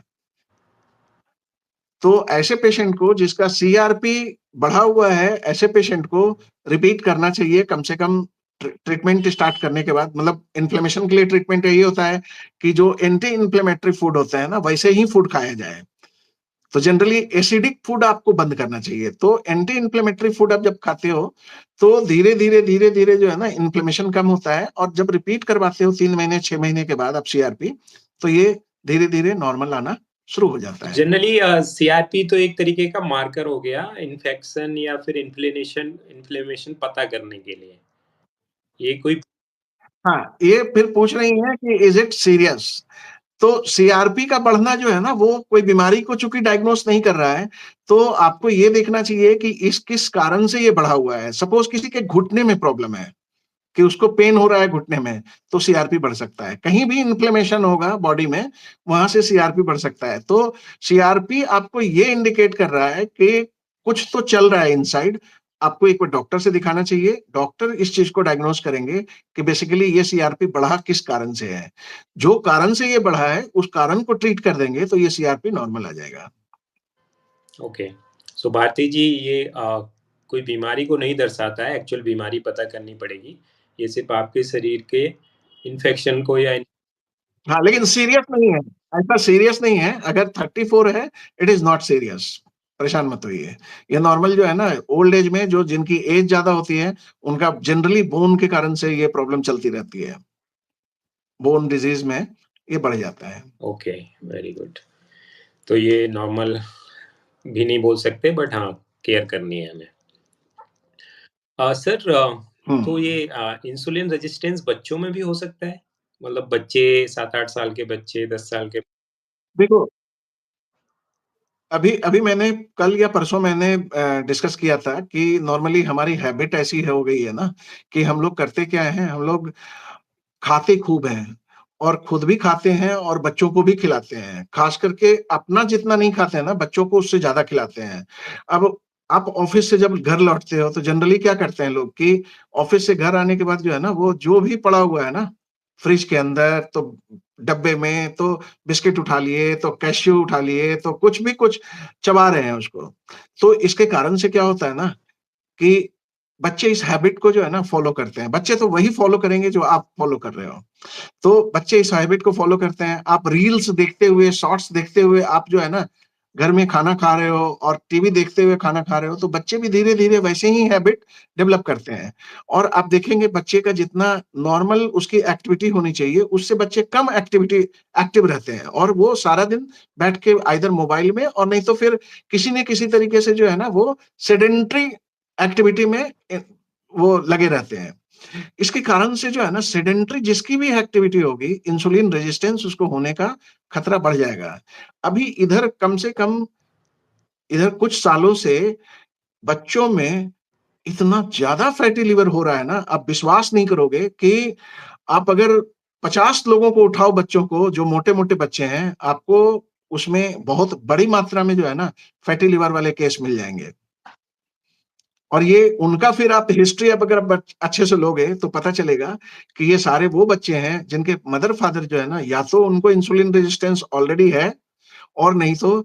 तो ऐसे पेशेंट को जिसका सीआरपी बढ़ा हुआ है, ऐसे पेशेंट को रिपीट करना चाहिए कम से कम ट्रीटमेंट स्टार्ट करने के बाद। मतलब इन्फ्लेमेशन के लिए ट्रीटमेंट यही होता है कि जो एंटी इन्फ्लेमेटरी फूड होता है ना, वैसे ही फूड खाया जाए। तो जनरली एसिडिक फूड आपको बंद करना चाहिए। तो एंटी इन्फ्लेमेटरी फूड आप जब खाते हो, तो धीरे-धीरे, धीरे-धीरे जो है ना इन्फ्लेमेशन कम होता है और जब रिपीट करवाते हो 3 महीने, 6 महीने के बाद आप सीआरपी, तो ये धीरे-धीरे नॉर्मल आना शुरू हो जाता है। जनरली सीआरपी तो एक तरीके का मार्कर हो गया इन्फेक्शन या फिर इन्फ्लेमेशन पता करने के लिए। ये कोई हाँ, ये फिर पूछ रही हैं कि इज़ इट सीरियस? तो सीआरपी का बढ़ना जो है ना, वो कोई बीमारी को चूँकि डायग्नोस नहीं कर रहा है, तो आपको ये देखना चाहिए कि इस किस कारण से ये बढ़ा हुआ है। सपोज़ किसी के घुटने में प्रॉब्लम है, कि उसको पेन हो रहा है घुटने में, तो सीआरपी बढ़ सकता है। कहीं भी इन्फ्लेमेशन होगा बॉडी में, वहाँ से सीआरपी बढ़ सकता है। तो सीआरपी आपको ये इंडिकेट कर रहा है कि कुछ तो चल रहा है इनसाइड। आपको एक बार डॉक्टर से दिखाना चाहिए। डॉक्टर इस चीज़ को डायग्नोस करेंगे कि बेसिकली ये सीआरपी बढ़ा किस कारण से है। जो कारण से ये बढ़ा है, उस कारण को ट्रीट कर देंगे, तो ये सीआरपी नॉर्मल आ जाएगा। ओके। सो भारती जी ये कोई बीमारी को नहीं दर्शाता है, एक्चुअल बीमारी पता करनी पड़ेगी। ये सिर्फ़ आपके शरीर के इन्फेक्शन को या हाँ, लेकिन सीरियस नहीं है। ऐसा सीरियस नहीं है, अगर 34 है, इट इज़ नॉट सीरियस, परेशान मत होइए। ये नॉर्मल जो है ना, ओल्ड एज में जो जिनकी एज ज़्यादा होती है, उनका जनरली बोन के कारण से ये प्रॉब्लम चलती रहती है। बोन डिज़ीज़ में ये बढ़ जाता है। Okay, very good. तो ये नॉर्मल भी नहीं बोल सकते, बट हाँ, केयर करनी है हमें। सर, हुँ। तो ये इंसुलिन रेजिस्टेंस बच्चों में भी हो सकता है? मतलब बच्चे 7-8 साल के बच्चे, 10 साल के। देखो, अभी अभी मैंने कल या परसों मैंने डिस्कस किया था कि नॉर्मली हमारी हैबिट ऐसी हो गई है ना, कि हम लोग करते क्या हैं, हम लोग खाते खूब हैं और खुद भी खाते हैं और बच्चों को भी खिलाते हैं। ख़ास करके अपना जितना नहीं खाते हैं ना, बच्चों को उससे ज़्यादा खिलाते हैं। अब आप ऑफ़िस से जब घर लौटते हो, तो जनरली क्या करते हैं लोग कि ऑफ़िस से घर आने के बाद जो है ना, वो जो भी पड़ा हुआ है ना, फ्रिज के अंदर, तो डब्बे में, तो बिस्किट उठा लिए, तो कैश्यू उठा लिए, तो कुछ भी कुछ चबा रहे हैं उसको। तो इसके कारण से क्या होता है ना कि बच्चे इस हैबिट को जो है ना फ़ॉलो करते हैं। बच्चे तो वही फ़ॉलो करेंगे जो आप फ़ॉलो कर रहे हो। तो बच्चे इस हैबिट को फ़ॉलो करते हैं। आप रील्स देखते हुए, शॉर्ट्स देखते हुए आप जो है ना, घर में खाना खा रहे हो और टीवी देखते हुए खाना खा रहे हो, तो बच्चे भी धीरे-धीरे वैसे ही हैबिट डेवलप करते हैं। और आप देखेंगे बच्चे का जितना नॉर्मल उसकी एक्टिविटी होनी चाहिए, उससे बच्चे कम एक्टिव रहते हैं और वो सारा दिन बैठ के आइदर मोबाइल में और नहीं तो फिर किसी न किसी तरीके से जो है ना, वो सेडेंटरी एक्टिविटी में वो लगे रहते हैं। इसके कारण से जो है ना सेडेंटरी जिसकी भी एक्टिविटी होगी, इंसुलिन रेजिस्टेंस उसको होने का खतरा बढ़ जाएगा। अभी इधर कम से कम इधर कुछ सालों से बच्चों में इतना ज़्यादा फैटी लिवर हो रहा है ना, आप विश्वास नहीं करोगे कि आप अगर 50 लोगों को उठाओ बच्चों को, जो मोटे-मोटे बच्चे हैं, आपको उसमें बहुत बड़ी मात्रा में जो है ना, फैटी लिवर वाले केस मिल जाएँगे। और ये उनका फिर आप हिस्ट्री अब अगर आप अच्छे से लोगे तो पता चलेगा कि ये सारे वो बच्चे हैं जिनके मदर-फादर जो है ना, या तो उनको इंसुलिन रेजिस्टेंस ऑलरेडी है और नहीं तो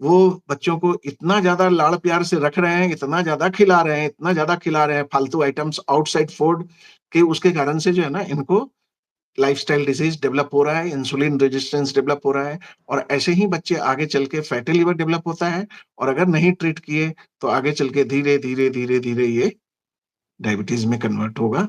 वो बच्चों को इतना ज़्यादा लाड़-प्यार से रख रहे हैं, इतना ज़्यादा खिला रहे हैं, इतना ज़्यादा खिला रहे हैं फालतू आइटम्स आउटसाइड फूड कि उसके कारण से जो है ना इनको लाइफ़स्टाइल डिज़ीज़ डेवलप हो रहा है, इंसुलिन रेजिस्टेंस डेवलप हो रहा है और ऐसे ही बच्चे आगे चल के फैटी लिवर डेवलप होता है और अगर नहीं ट्रीट किए तो आगे चल के धीरे-धीरे, धीरे-धीरे ये डायबिटीज़ में कन्वर्ट होगा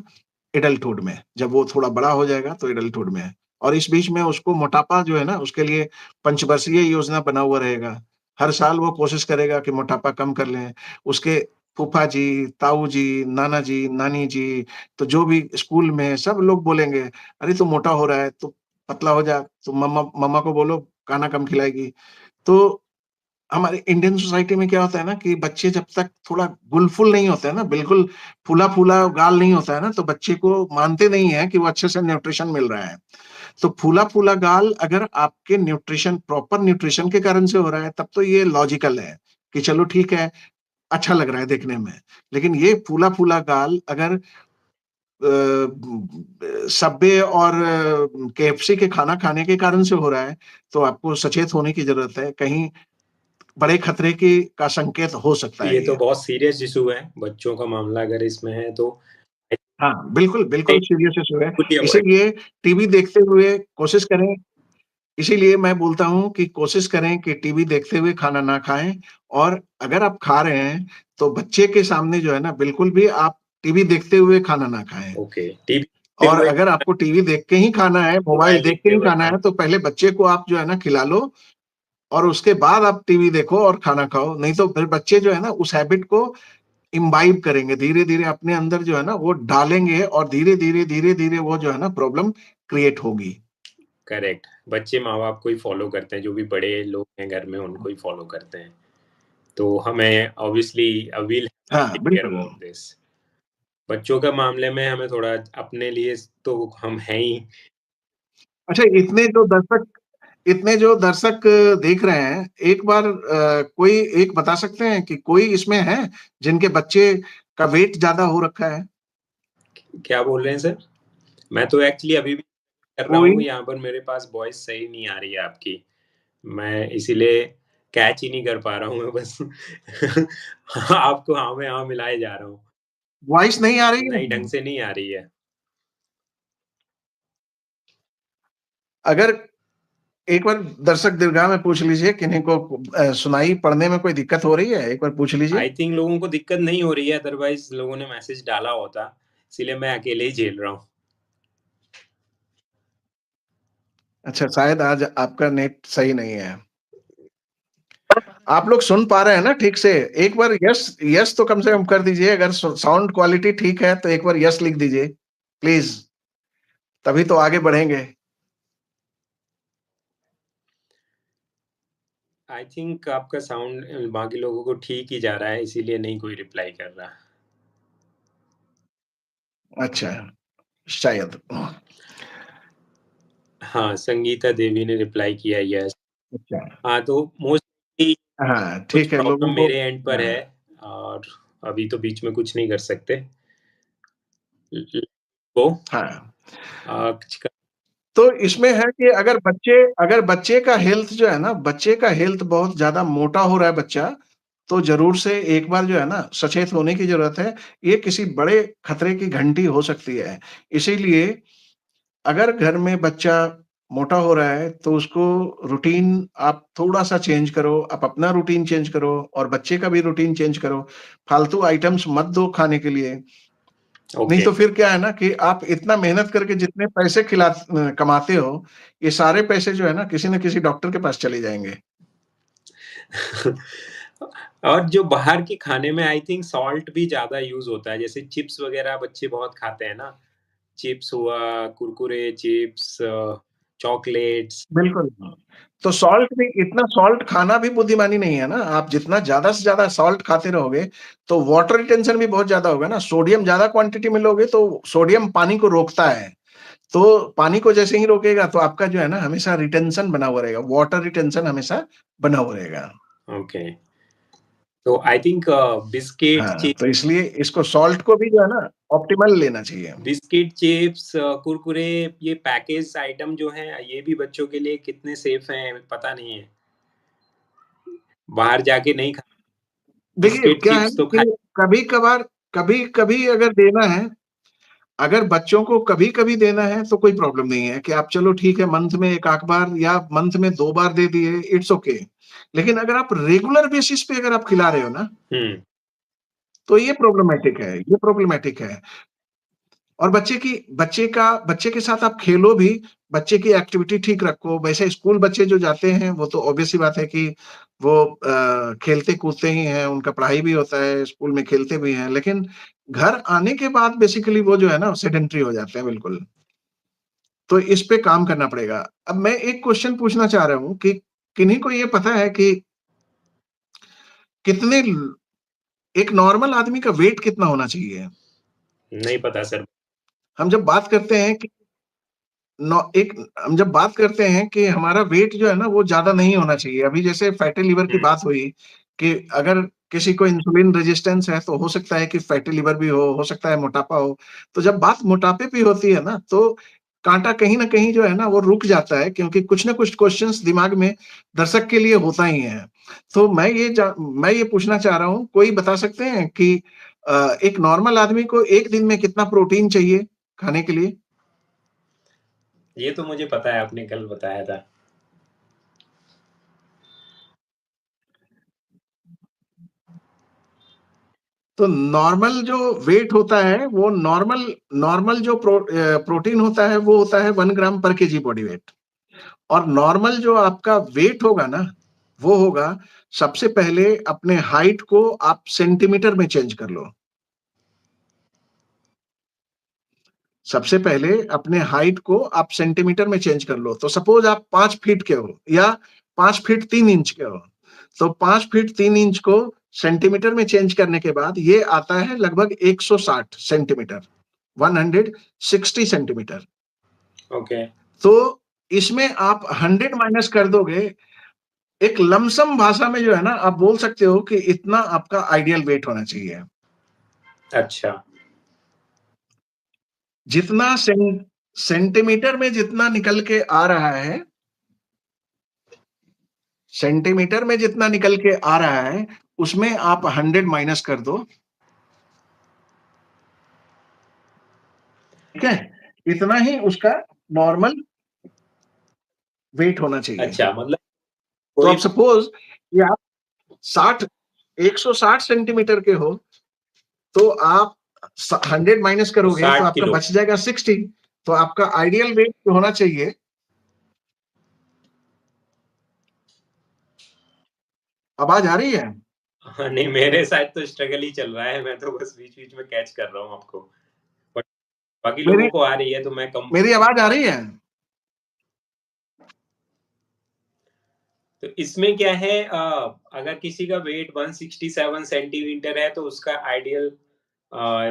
एडल्टहुड में। जब वो थोड़ा बड़ा हो जाएगा तो एडल्टहुड में। और इस बीच में उसको मोटापा जो है ना उसके लिए पंचवर्षीय योजना बना हुआ रहेगा। हर साल वो कोशिश करेगा कि मोटापा कम कर लें। उसके फूफा जी, ताऊ जी, नाना जी, नानी जी, तो जो भी स्कूल में सब लोग बोलेंगे, "अरे! तू मोटा हो रहा है, तू पतला हो जा, तू मम्मा मम्मा को बोलो खाना कम खिलाएगी।" तो हमारे इंडियन सोसाइटी में क्या होता है ना कि बच्चे जब तक थोड़ा गुलफुल नहीं होते हैं ना, बिल्कुल फूला-फूला गाल नहीं होता है ना, तो बच्चे को मानते नहीं हैं कि वो अच्छे से न्यूट्रिशन मिल रहा है। तो फूला-फूला गाल अगर आपके न्यूट्रिशन प्रॉपर न्यूट्रिशन के कारण से हो रहा है, तब तो ये लॉजिकल है कि चलो ठीक है, अच्छा लग रहा है देखने में। लेकिन ये फूला-फूला गाल अगर सबवे और केएफसी के खाना खाने के कारण से हो रहा है, तो आपको सचेत होने की ज़रूरत है। कहीं बड़े खतरे की का संकेत हो सकता है ये तो ये। बहुत सीरियस इश्यू है, बच्चों का मामला अगर इसमें है तो हाँ, बिल्कुल, बिल्कुल सीरियस इश्यू है। Fully avoid. इसीलिए टीवी देखते हुए कोशिश करें इसीलिए मैं बोलता हूँ कि कोशिश करें कि टीवी देखते हुए खाना ना खाएँ और अगर आप खा रहे हैं, तो बच्चे के सामने जो है ना, बिल्कुल भी आप टीवी देखते हुए खाना ना खाएँ। ओके, टीवी देखते और हुए अगर आपको टीवी देख के ही खाना है, मोबाइल मोबाइल देख के देखते ही हुए खाना खाना। है, तो पहले बच्चे को आप जो है ना खिला लो और उसके बाद आप टीवी देखो और खाना खाओ। नहीं तो फिर बच्चे जो है ना, उस हैबिट को इम्बाइब करेंगे, धीरे-धीरे अपने अंदर जो है ना वो डालेंगे और धीरे-धीरे, धीरे-धीरे वो जो है ना प्रॉब्लम क्रिएट होगी। करेक्ट, बच्चे माँ-बाप को ही फ़ॉलो करते हैं, जो भी बड़े लोग हैं घर में उनको ही फ़ॉलो करते हैं। तो हमें ऑब्वियसली वील हाँ, टेक केयर बिल्कुल। About this. बच्चों के मामले में हमें थोड़ा अपने लिए तो हम हैं ही। अच्छा इतने जो दर्शक देख रहे हैं, एक बार कोई एक बता सकते हैं कि कोई इसमें है जिनके बच्चे का वेट ज़्यादा हो रखा है? क्या बोल रहे हैं सर? मैं तो एक्चुअली अभी भी कर रहा कोई हूँ, यहाँ पर मेरे पास वॉइस सही नहीं आ रही है आपकी। मैं इसीलिए कैच ही नहीं कर पा रहा हूँ मैं बस आपको हाँ में हाँ मिलाए जा रहा हूँ। वॉइस नहीं आ रही नहीं, ढंग है? से नहीं आ रही है। अगर एक बार दर्शक दीर्घा में पूछ लीजिए, किन्हीं को सुनाई पढ़ने में कोई दिक्कत हो रही है? एक बार पूछ लीजिए। आई थिंक लोगों को दिक्कत नहीं हो रही है, अदरवाइज लोगों ने मैसेज डाला होता, इसीलिए मैं अकेले ही झेल रहा हूँ। अच्छा, शायद आज आपका नेट सही नहीं है। आप लोग सुन पा रहे हैं ना ठीक से? एक बार यस यस तो कम से कम कर दीजिए। अगर साउंड क्वालिटी ठीक है तो एक बार यस लिख दीजिए, प्लीज। तभी तो आगे बढ़ेंगे। आई थिंक आपका साउंड बाकी लोगों को ठीक ही जा रहा है, इसीलिए नहीं कोई रिप्लाई कर रहा। अच्छा, शायद। हाँ, संगीता देवी ने रिप्लाई किया यस। अच्छा। हाँ, तो मोस्टली हाँ, कुछ ठीक है, लोगों प्रॉब्लम को। मेरे एंड पर है, हाँ। और अभी तो बीच में कुछ नहीं कर सकते। तो हाँ। कुछ कर... तो इसमें है कि अगर बच्चे का हेल्थ जो है ना, बच्चे का हेल्थ बहुत ज्यादा मोटा हो रहा है बच्चा, तो जरूर से एक बार जो है ना सचेत होने की जरूरत है। ये किसी बड़े खतरे की घंटी हो सकती है। इसीलिए अगर घर में बच्चा मोटा हो रहा है तो उसको रूटीन आप थोड़ा-सा चेंज करो, आप अपना रूटीन चेंज करो और बच्चे का भी रूटीन चेंज करो। फालतू आइटम्स मत दो खाने के लिए। नहीं ओके। तो फिर क्या है ना कि आप इतना मेहनत करके जितने पैसे कमाते हो, ये सारे पैसे जो है ना किसी न किसी डॉक्टर के पास चले जाएँगे। और जो बाहर के खाने में आई थिंक सॉल्ट भी ज़्यादा यूज़ होता है, जैसे चिप्स वगैरह बच्चे बहुत खाते हैं ना, चिप्स हुआ, कुरकुरे चिप्स, चॉकलेट्स। बिल्कुल। तो इतना सॉल्ट खाना भी बुद्धिमानी नहीं है ना। आप जितना ज़्यादा से ज़्यादा सॉल्ट खाते रहोगे, तो वाटर रिटेंशन भी बहुत ज़्यादा होगा ना। सोडियम ज़्यादा क्वांटिटी में लोगे तो सोडियम पानी को रोकता है। तो पानी को जैसे ही रोकेगा तो आपका जो है ना हमेशा रिटेंशन बना हुआ रहेगा। वाटर रिटेंशन हमेशा बना हुआ रहेगा। ओके। तो आई थिंक बिस्किट, हाँ, तो इसलिए इसको सॉल्ट को भी जो है ना ऑप्टिमल लेना चाहिए। बिस्किट, चिप्स, कुरकुरे, ये पैकेज आइटम जो हैं, ये भी बच्चों के लिए कितने सेफ हैं, पता नहीं है। बाहर जाके नहीं खा, देखिए, बिस्किट, क्या है चिप्स तो कि खा। कभी-कभार कभी-कभी अगर देना है, अगर बच्चों को कभी-कभी देना है तो कोई प्रॉब्लम नहीं है कि आप चलो ठीक है मंथ में 1 आध बार या मंथ में 2 बार दे दिए, इट्स ओके। लेकिन अगर आप रेगुलर बेसिस पे अगर आप खिला रहे हो ना, हुँ, तो ये प्रॉब्लमैटिक है। और बच्चे के साथ आप खेलो भी, बच्चे की एक्टिविटी ठीक रखो। वैसे स्कूल बच्चे जो जाते हैं, वो तो ऑब्वियस सी बात है कि वो खेलते-कूदते ही हैं, उनका पढ़ाई भी होता है, स्कूल में खेलते भी हैं। लेकिन घर आने के बाद बेसिकली वो जो है ना सेडेंटरी हो जाते हैं बिल्कुल। तो इस पे काम करना पड़ेगा। अब मैं एक क्वेश्चन पूछना चाह रहा हूँ कि किन्हीं को ये पता है कि कितने ल एक नॉर्मल आदमी का वेट कितना होना चाहिए? नहीं पता सर। हम जब बात करते हैं कि नौ एक हम जब बात करते हैं कि हमारा वेट जो है ना वो ज़्यादा नहीं होना चाहिए। अभी जैसे फैटी लिवर की हुँ, बात हुई कि अगर किसी को इंसुलिन रेजिस्टेंस है तो हो सकता है कि फैटी लिवर भी हो सकता है मोटापा हो। तो जब बात मोटापे की होती है ना तो काँटा कहीं न कहीं जो है ना वो रुक जाता है क्योंकि कुछ न कुछ क्वेश्चन्स दिमाग में दर्शक के लिए होता ही है। तो मैं ये पूछना चाह रहा हूँ, कोई बता सकते हैं कि एक नॉर्मल आदमी को 1 दिन में कितना प्रोटीन चाहिए खाने के लिए? ये तो मुझे पता है, आपने कल बताया था। तो नॉर्मल जो वेट होता है वो नॉर्मल जो प्रोटीन होता है वो होता है 1 ग्राम पर केजी बॉडी वेट। और नॉर्मल जो आपका वेट होगा ना, वो होगा सबसे पहले अपने हाइट को आप सेंटीमीटर में चेंज कर लो। सबसे पहले अपने हाइट को आप सेंटीमीटर में चेंज कर लो। तो सपोज़ आप 5 फीट के हो या 5 फीट 3 इंच के हो। तो 5 फीट 3 इंच को सेंटीमीटर में चेंज करने के बाद ये आता है लगभग 160 सेंटीमीटर, 160 सेंटीमीटर। ओके। तो इसमें आप 100 माइनस कर दोगे, एक लमसम भाषा में जो है ना आप बोल सकते हो कि इतना आपका आइडियल वेट होना चाहिए। अच्छा। जितना सेंटीमीटर में जितना निकल के आ रहा है, सेंटीमीटर में जितना निकल के आ रहा है, उसमें आप 100 माइनस कर दो। ठीक है? इतना ही उसका नॉर्मल वेट होना चाहिए। अच्छा, मतलब तो कोई अब सपोज कि आप 160 सेंटीमीटर के हो, तो आप 100 माइनस करोगे तो 60 आपका किलो। बच जाएगा 60। तो आपका आइडियल वेट जो होना चाहिए, आवाज आ रही है? हाँ, नहीं मेरे साथ तो स्ट्रगल ही चल रहा है, मैं तो बस बीच-बीच में कैच कर रहा हूँ आपको। बट बाकी मेरी लोगों को आ रही है तो मैं कम। मेरी आवाज आ रही है? तो इसमें क्या है, अगर किसी का वेट 167 सेंटीमीटर है तो उसका आइडियल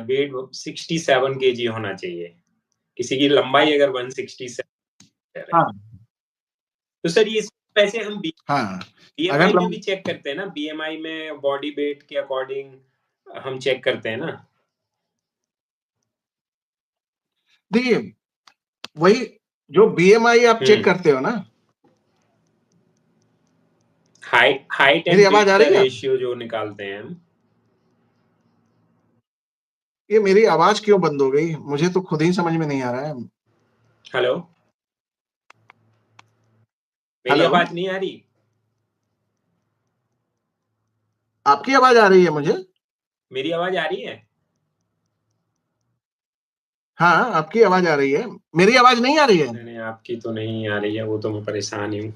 वेट 67 केजी होना चाहिए। किसी की लंबाई अगर 167 है। हाँ, तो सर ये वैसे हम हाँ। अगर बीएमआई में भी चेक करते हैं ना, बीएमआई में बॉडी वेट के अकॉर्डिंग हम चेक करते हैं ना। देखिए, वही जो बीएमआई आप चेक करते हो ना, हाइट मेरी एंड आवाज वेट आ का रही है? रेशियो जो निकालते हैं हम। ये मेरी आवाज क्यों बंद हो गई? मुझे तो खुद ही समझ में नहीं आ रहा है। हेलो, मेरी हेलो, आवाज नहीं आ रही? आपकी आवाज आ रही है मुझे। मेरी आवाज आ रही है? हाँ, आपकी आवाज आ रही है, मेरी आवाज नहीं आ रही है। नहीं नहीं, आपकी तो नहीं आ रही है, वो तो मैं परेशान ही हूँ।